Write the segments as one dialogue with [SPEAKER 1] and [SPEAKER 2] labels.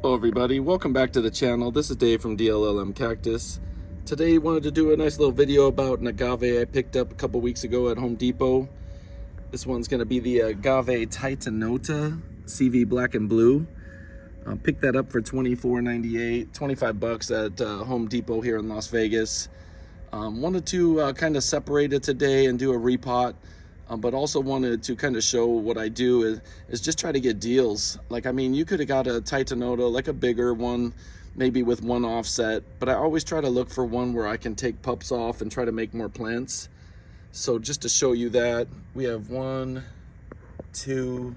[SPEAKER 1] Hello everybody, welcome back to the channel. This is Dave from DLLM Cactus. Today wanted to do a nice little video about an agave I picked up a couple weeks ago at Home Depot. This one's going to be the Agave Titanota CV Black and Blue. Picked that up for $24.98, 25 bucks at Home Depot here in Las Vegas. Wanted to kind of separate it today and do a repot. But also wanted to kind of show what I do is just try to get deals. Like, I mean, you could have got a Titanota, like a bigger one, maybe with one offset, but I always try to look for one where I can take pups off and try to make more plants. So just to show you that, we have one, two,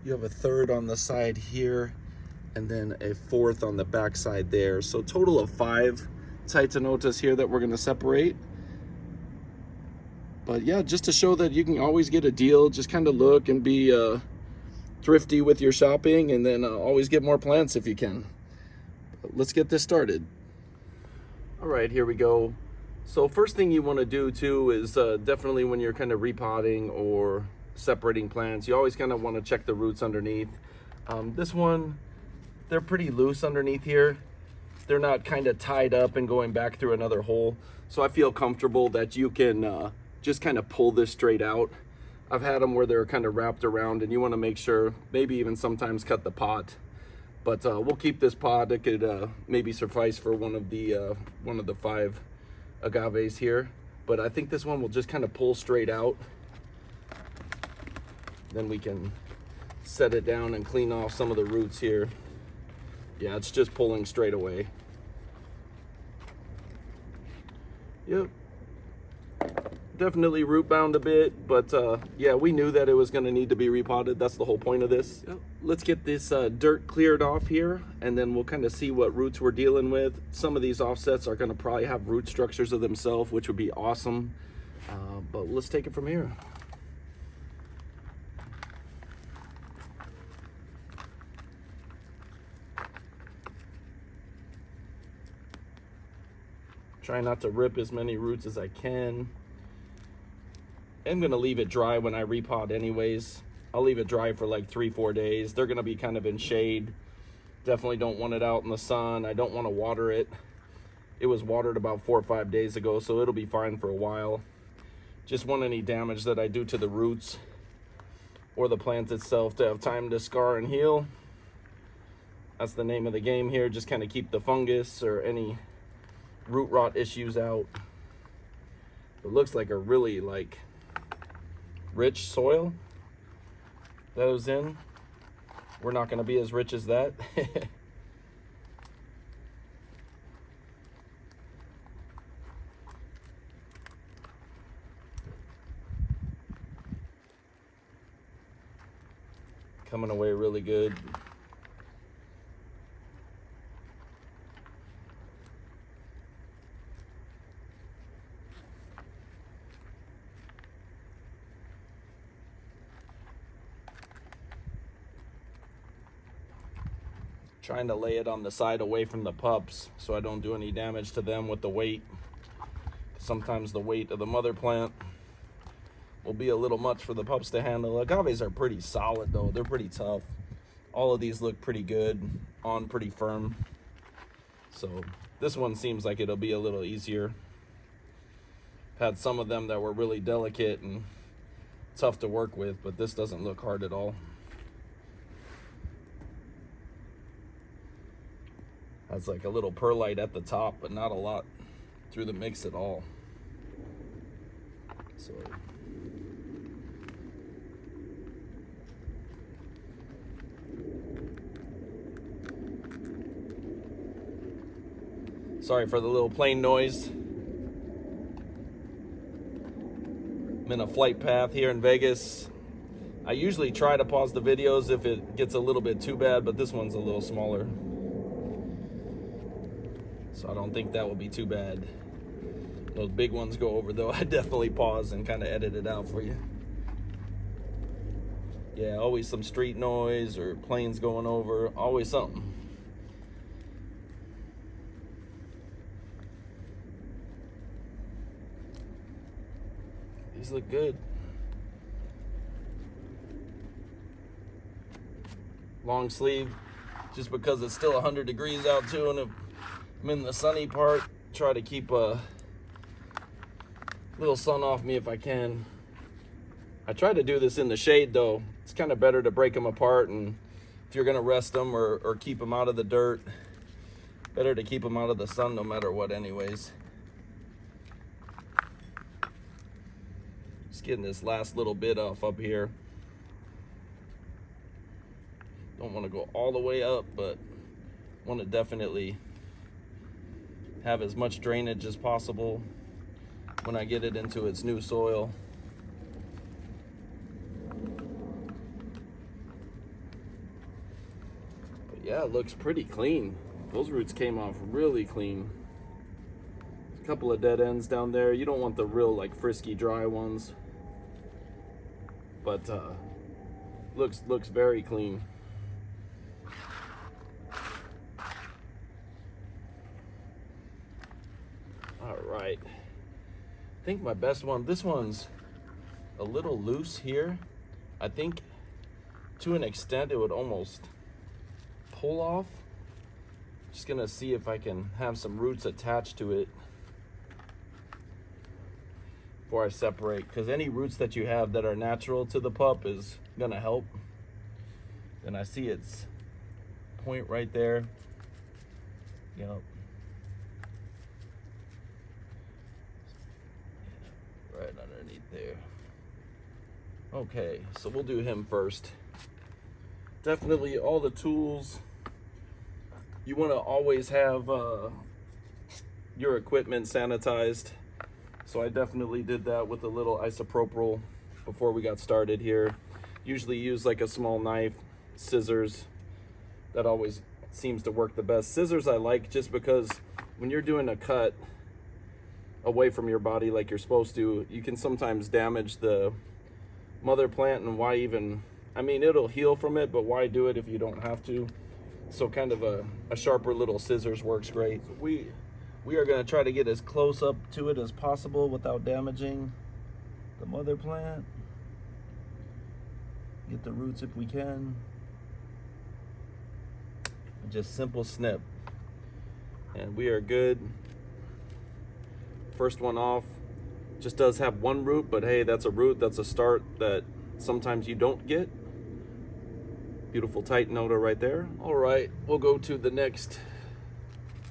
[SPEAKER 1] you have a third on the side here, and then a fourth on the back side there. So total of 5 Titanotas here that we're gonna separate. But yeah, just to show that you can always get a deal, just kind of look and be thrifty with your shopping, and then always get more plants if you can. But let's get this started. All right, here we go. So first thing you want to do too is definitely when you're kind of repotting or separating plants, you always kind of want to check the roots underneath. This one, they're pretty loose underneath here. They're not kind of tied up and going back through another hole. So I feel comfortable that you can just kind of pull this straight out. I've had them where they're kind of wrapped around, and you want to make sure, maybe even sometimes cut the pot. But we'll keep this pot. It could maybe suffice for one of the 5 agaves here. But I think this one will just kind of pull straight out. Then we can set it down and clean off some of the roots here. Yeah, it's just pulling straight away. Yep. Definitely root bound a bit, but yeah, we knew that it was going to need to be repotted. That's the whole point of this. Let's get this dirt cleared off here, and then we'll kind of see what roots we're dealing with. Some of these offsets are going to probably have root structures of themselves, which would be awesome. But let's take it from here. Try not to rip as many roots as I can. I'm gonna leave it dry when I repot anyways. I'll leave it dry for like 3-4 days. They're gonna be kind of in shade. Definitely don't want it out in the sun. I don't want to water it. It was watered about 4 or 5 days ago, so it'll be fine for a while. Just want any damage that I do to the roots or the plant itself to have time to scar and heal. That's the name of the game here. Just kind of keep the fungus or any root rot issues out. It looks like a really rich soil that was in. We're not going to be as rich as that. Coming away really good. Trying to lay it on the side away from the pups so I don't do any damage to them with the weight. Sometimes the weight of the mother plant will be a little much for the pups to handle. Agaves are pretty solid though, they're pretty tough. All of these look pretty good, on pretty firm. So this one seems like it'll be a little easier. Had some of them that were really delicate and tough to work with, but this doesn't look hard at all. Has like a little perlite at the top, but not a lot through the mix at all. So sorry for the little plane noise. I'm in a flight path here in Vegas. I usually try to pause the videos if it gets a little bit too bad, but this one's a little smaller. So I don't think that will be too bad. Those big ones go over though. I definitely pause and kind of edit it out for you. Yeah, always some street noise or planes going over, always something. These look good. Long sleeve. just because it's still 100 degrees out too, and if I'm in the sunny part, try to keep a little sun off me if I can. I try to do this in the shade though. It's kind of better to break them apart, and if you're gonna rest them or keep them out of the dirt, better to keep them out of the sun no matter what anyways. Just getting this last little bit off up here. Don't want to go all the way up, but want to definitely have as much drainage as possible when I get it into its new soil. But yeah, it looks pretty clean. Those roots came off really clean. A couple of dead ends down there. You don't want the real like frisky dry ones, but looks very clean. All right, I think my best one, this one's a little loose here. I think to an extent it would almost pull off. Just gonna see if I can have some roots attached to it before I separate, because any roots that you have that are natural to the pup is gonna help. And I see its point right there. Yep. Right underneath there. Okay, so we'll do him first. Definitely all the tools. You want to always have your equipment sanitized. So I definitely did that with a little isopropyl before we got started here. Usually use like a small knife, scissors. That always seems to work the best. Scissors I like just because when you're doing a cut away from your body like you're supposed to, you can sometimes damage the mother plant, and why even, I mean, it'll heal from it, but why do it if you don't have to? So kind of a sharper little scissors works great. We are going to try to get as close up to it as possible without damaging the mother plant. Get the roots if we can. Just simple snip. And we are good. First one off. Just does have one root, but hey, that's a root. That's a start that sometimes you don't get. Beautiful Titanota right there. All right, we'll go to the next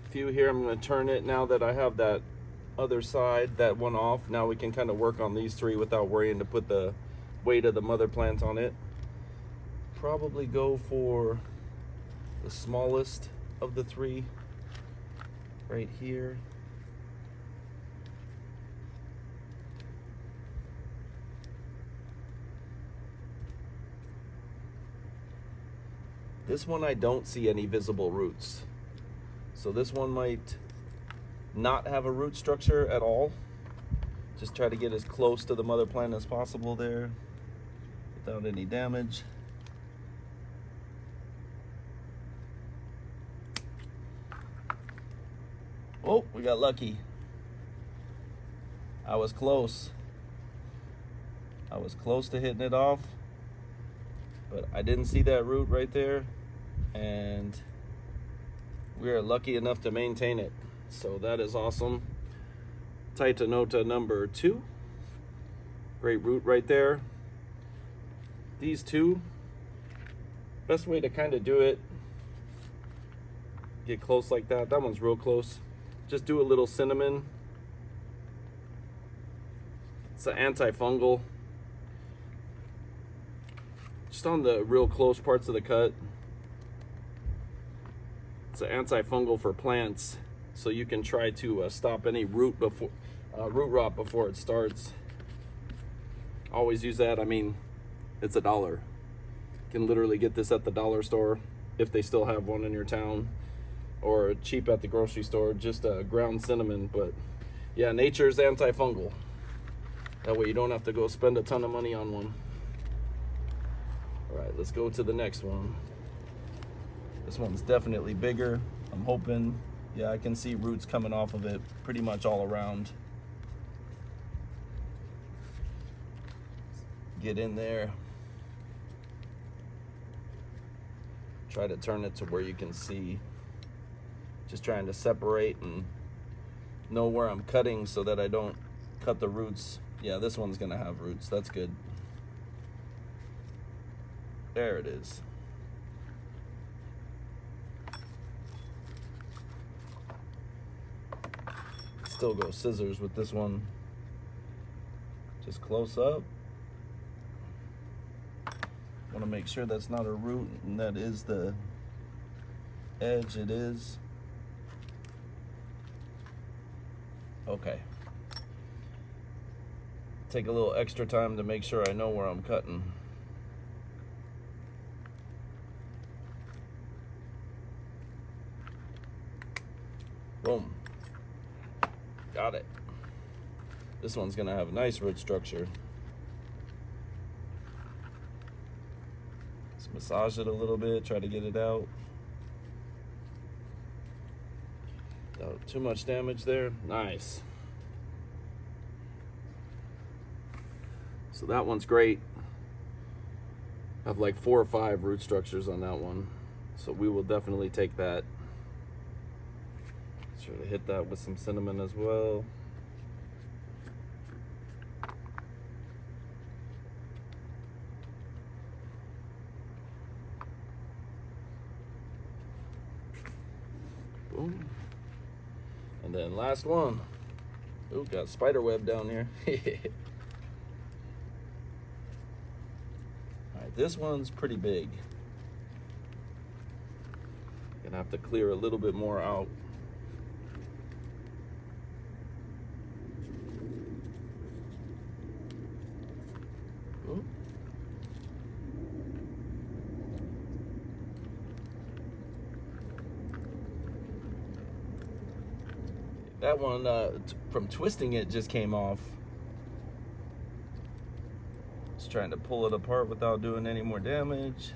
[SPEAKER 1] few here. I'm going to turn it now that I have that other side, that one off. Now we can kind of work on these three without worrying to put the weight of the mother plant on it. Probably go for the smallest of the three right here. This one I don't see any visible roots. So this one might not have a root structure at all. Just try to get as close to the mother plant as possible there without any damage. Oh, we got lucky. I was close. I was close to hitting it off, but I didn't see that root right there, and we are lucky enough to maintain it. So that is awesome. Titanota number 2. Great root right there. These two, best way to kind of do it, get close like that. That one's real close. Just do a little cinnamon. It's an antifungal. Just on the real close parts of the cut. It's an antifungal for plants, so you can try to stop any root rot before it starts. Always use that. I mean, it's $1. You can literally get this at the dollar store if they still have one in your town, or cheap at the grocery store, just ground cinnamon. But yeah, nature's antifungal. That way you don't have to go spend a ton of money on one. All right, let's go to the next one. This one's definitely bigger. I'm hoping, yeah, I can see roots coming off of it pretty much all around. Get in there. Try to turn it to where you can see. Just trying to separate and know where I'm cutting so that I don't cut the roots. Yeah, this one's gonna have roots. That's good. There it is. Still go scissors with this one. Just close up. Want to make sure that's not a root and that is the edge. It is. Okay. Take a little extra time to make sure I know where I'm cutting. Boom. Got it. This one's gonna have a nice root structure. Let's massage it a little bit, try to get it out. Oh, too much damage there. Nice. So that one's great. I have like 4 or 5 root structures on that one. So we will definitely take that. Try to hit that with some cinnamon as well. Boom. And then last one. Ooh, got spider web down here. Alright, this one's pretty big. Gonna have to clear a little bit more out. Ooh. That one, from twisting it, just came off. Just trying to pull it apart without doing any more damage.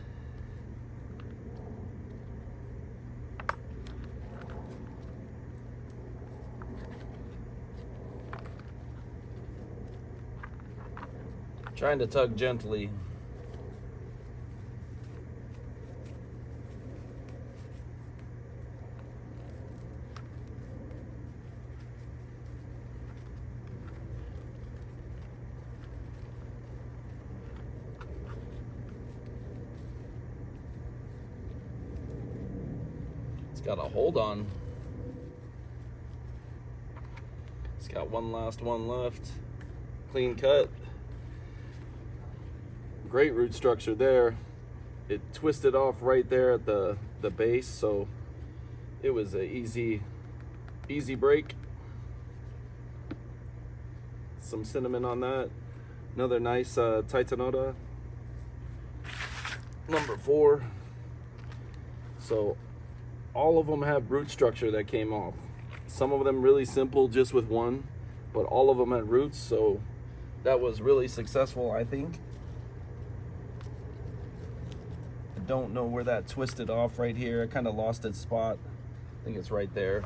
[SPEAKER 1] Trying to tug gently. It's got a hold on. It's got one last one left. Clean cut. Great root structure there. It twisted off right there at the base, so it was an easy break. Some cinnamon on that. Another nice Titanota, number 4. So all of them have root structure that came off. Some of them really simple, just with one, but all of them had roots, so that was really successful, I think. Don't know where that twisted off right here. I kind of lost its spot. I think it's right there.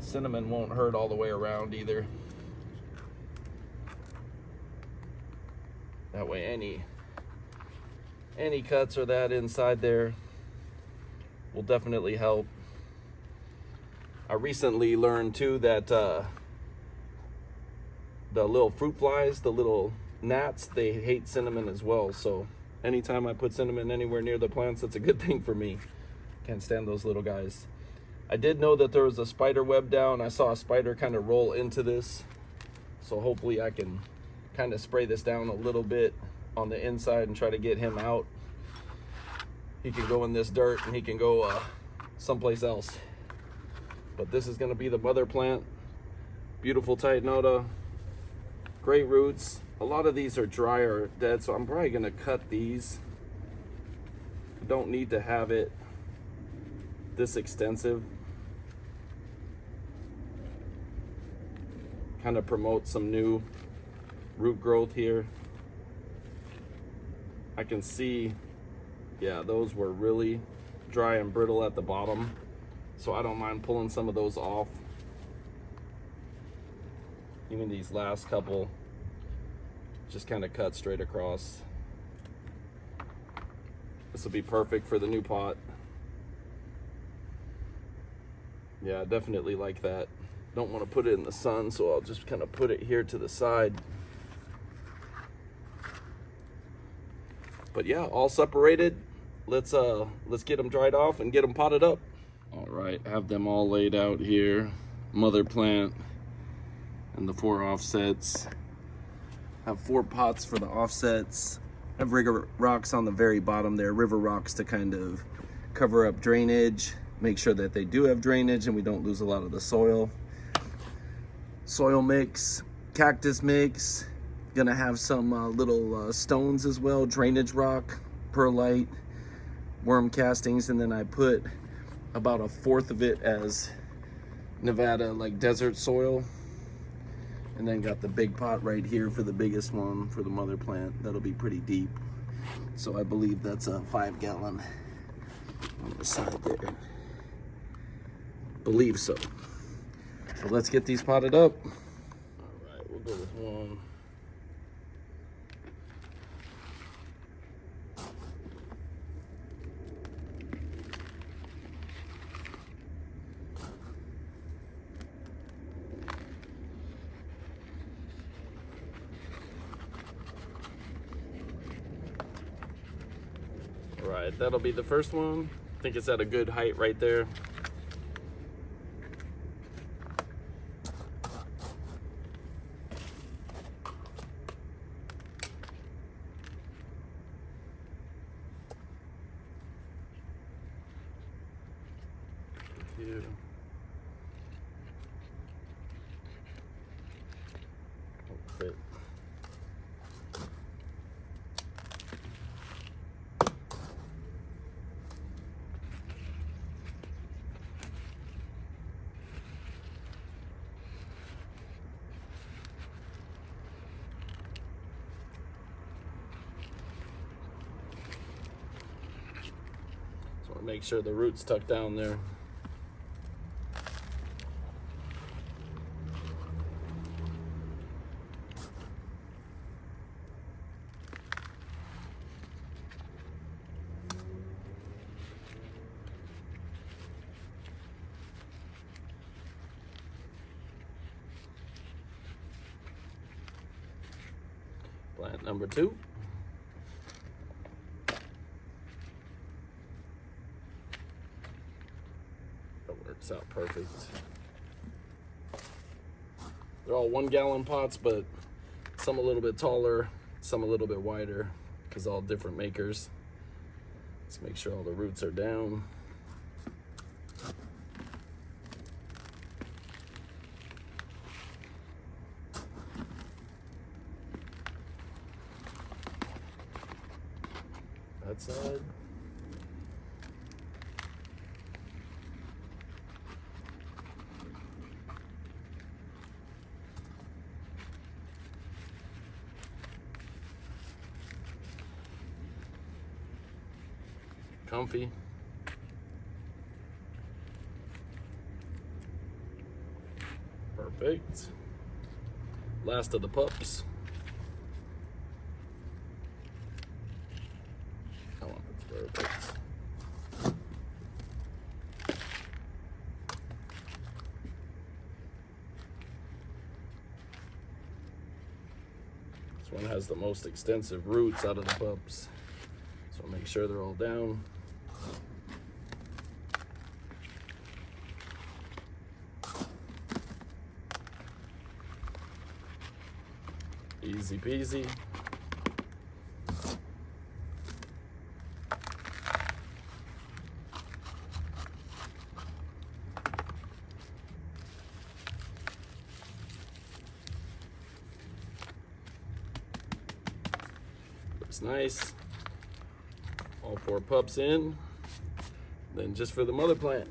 [SPEAKER 1] Cinnamon won't hurt all the way around either. That way any cuts or that inside there will definitely help. I recently learned too that the little fruit flies, the little gnats, they hate cinnamon as well, so anytime I put cinnamon anywhere near the plants, that's a good thing for me. Can't stand those little guys. I did know that there was a spider web down. I saw a spider kind of roll into this, so hopefully I can kind of spray this down a little bit on the inside and try to get him out. He can go in this dirt and he can go someplace else, but this is going to be the mother plant. Beautiful Titanota, great roots. A lot of these are dry or dead, so I'm probably gonna cut these. I don't need to have it this extensive. Kind of promote some new root growth here. I can see, yeah, those were really dry and brittle at the bottom, so I don't mind pulling some of those off. Even these last couple, just kind of cut straight across. This will be perfect for the new pot. Yeah, I definitely like that. Don't want to put it in the sun, so I'll just kind of put it here to the side. But yeah, all separated. Let's get them dried off and get them potted up. All right, have them all laid out here. Mother plant and the 4 offsets. Have 4 pots for the offsets. Have river rocks on the very bottom there, river rocks to kind of cover up drainage, make sure that they do have drainage and we don't lose a lot of the soil. Soil mix, cactus mix. Gonna have some little stones as well, drainage rock, perlite, worm castings, and then I put about 1/4 of it as Nevada like desert soil. And then got the big pot right here for the biggest one for the mother plant. That'll be pretty deep. So I believe that's a 5-gallon on the side there. Believe so. So let's get these potted up. All right, we'll go with 1. Right, that'll be the first one. I think it's at a good height right there. Here. Won't fit. Make sure the roots tuck down there. Plant number 2. Works out perfect. They're all 1-gallon pots, but some a little bit taller, some a little bit wider, because all different makers. Let's make sure all the roots are down. That side. Comfy. Perfect. Last of the pups. Oh, that's perfect. This one has the most extensive roots out of the pups. So make sure they're all down. Easy peasy. Looks nice. All 4 pups in. Then just for the mother plant.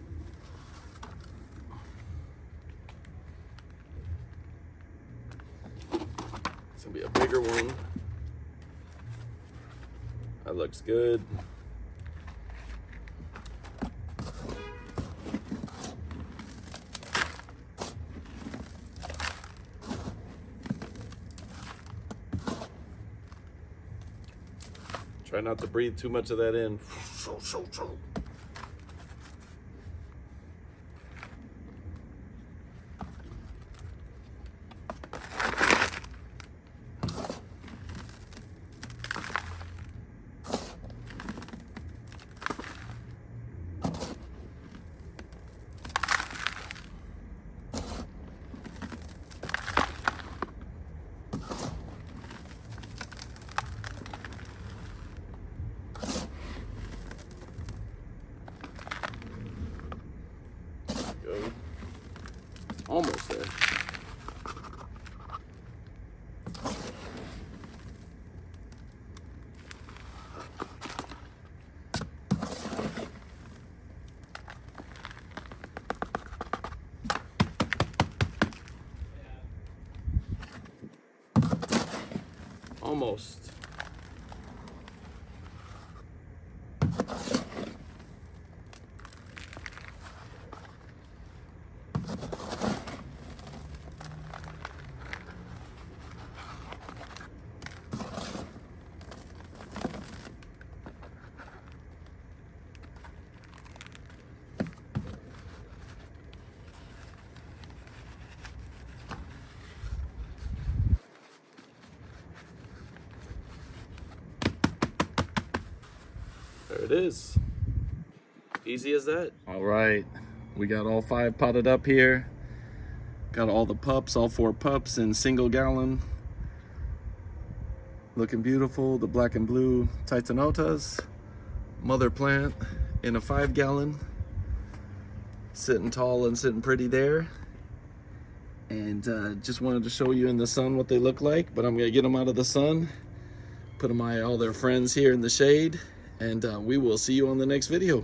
[SPEAKER 1] It's gonna be a bigger one. That looks good. Try not to breathe too much of that in. Go. Almost there. Almost. There it is. Easy as that. All right, we got all 5 potted up here. Got all the pups, all 4 pups in single gallon. Looking beautiful. The black and blue Titanotas. Mother plant in a 5 gallon. Sitting tall and sitting pretty there. And just wanted to show you in the sun what they look like, but I'm gonna get them out of the sun, put them by all their friends here in the shade, and we will see you on the next video.